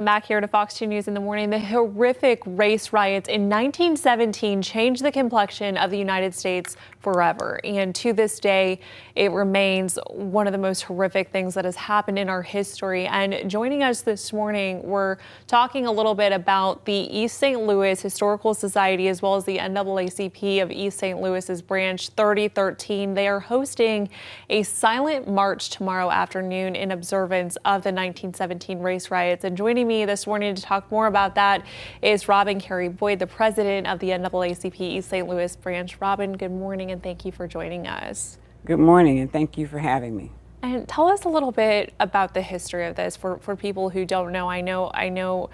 Back here to Fox 2 News in the morning. The horrific race riots in 1917 changed the complexion of the United States forever. And to this day, it remains one of the most horrific things that has happened in our history. And joining us this morning, we're talking a little bit about the East St. Louis Historical Society, as well as the NAACP of East St. Louis's branch 3013. They are hosting a silent march tomorrow afternoon in observance of the 1917 race riots. And joining me this morning to talk more about that is Robin Carey Boyd, the president of the NAACP East St. Louis branch. Robin, good morning and thank you for joining us. Good morning and thank you for having me. And tell us a little bit about the history of this for people who don't know. I know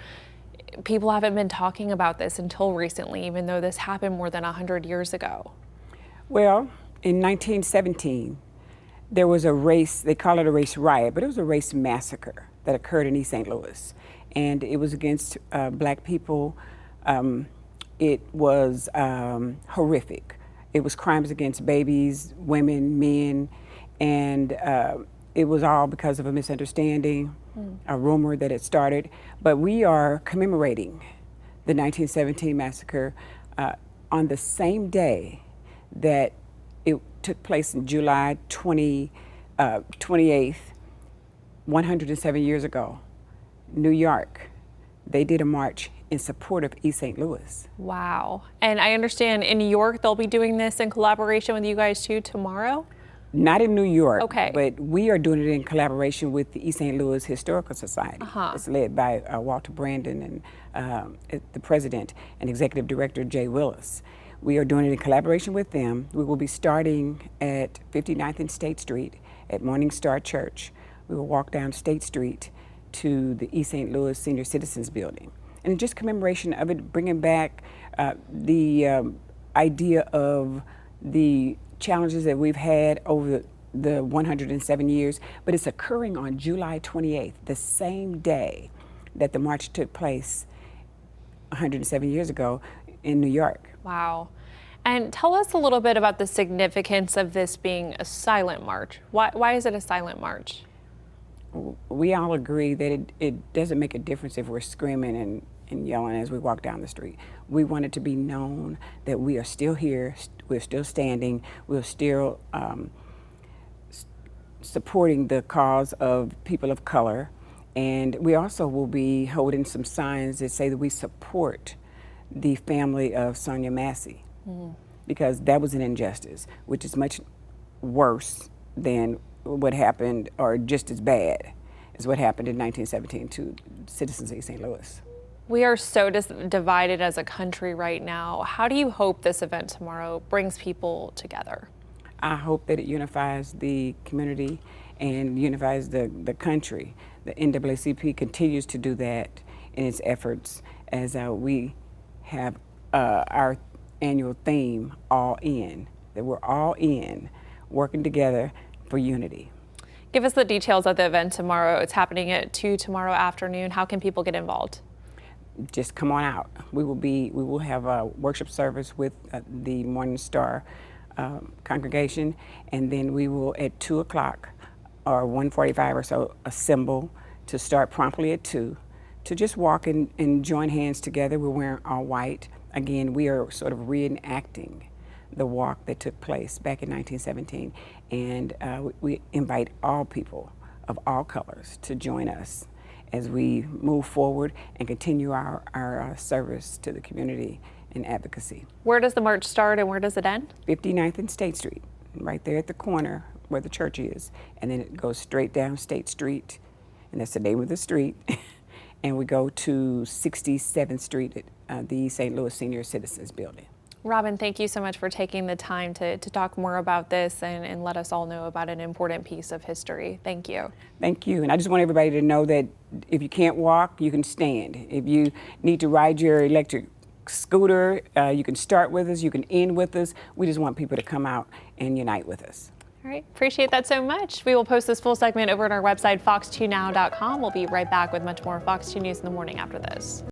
people haven't been talking about this until recently, even though this happened more than 100 years ago. Well, in 1917, there was a race, they call it a race riot, but it was a race massacre that occurred in East St. Louis. And it was against black people. It was horrific. It was crimes against babies, women, men, and it was all because of a misunderstanding, a rumor that it started. But we are commemorating the 1917 massacre on the same day that it took place in July 28th, 107 years ago. New York, they did a march in support of East St. Louis. Wow. And I understand in New York, they'll be doing this in collaboration with you guys too tomorrow? Not in New York, okay, but we are doing it in collaboration with the East St. Louis Historical Society. It's led by Walter Brandon and the president and executive director, Jay Willis. We are doing it in collaboration with them. We will be starting at 59th and State Street at Morning Star Church. We will walk down State Street to the East St. Louis Senior Citizens Building. And just commemoration of it, bringing back the idea of the challenges that we've had over the 107 years, but it's occurring on July 28th, the same day that the march took place 107 years ago in New York. Wow. And tell us a little bit about the significance of this being a silent march. Why is it a silent march? We all agree that it doesn't make a difference if we're screaming and yelling as we walk down the street. We want it to be known that we are still here, we're still standing, we're still supporting the cause of people of color. And we also will be holding some signs that say that we support the family of Sonia Massey, because that was an injustice, which is much worse than what happened, or just as bad as what happened in 1917 to citizens of East St. Louis. We are so divided as a country right now. How do you hope this event tomorrow brings people together? I hope that it unifies the community and unifies the country. The NAACP continues to do that in its efforts as we have our annual theme, All In, that we're all in, working together for unity. Give us the details of the event tomorrow. It's happening at 2 tomorrow afternoon. How can people get involved? Just come on out. We will have a worship service with the Morning Star congregation, and then we will at 2 o'clock or 1:45 or so assemble to start promptly at 2 to just walk and join hands together. We're wearing all white. Again, we are sort of reenacting the walk that took place back in 1917, and we invite all people of all colors to join us as we move forward and continue our service to the community and advocacy. Where does the march start and where does it end? 59th and State Street, right there at the corner where the church is, and then it goes straight down State Street, and that's the name of the street, and we go to 67th Street at the St. Louis Senior Citizens Building. Robin, thank you so much for taking the time to talk more about this and let us all know about an important piece of history. Thank you. Thank you. And I just want everybody to know that if you can't walk, you can stand. If you need to ride your electric scooter, you can start with us, you can end with us. We just want people to come out and unite with us. All right, appreciate that so much. We will post this full segment over at our website, fox2now.com. We'll be right back with much more Fox 2 News in the morning after this.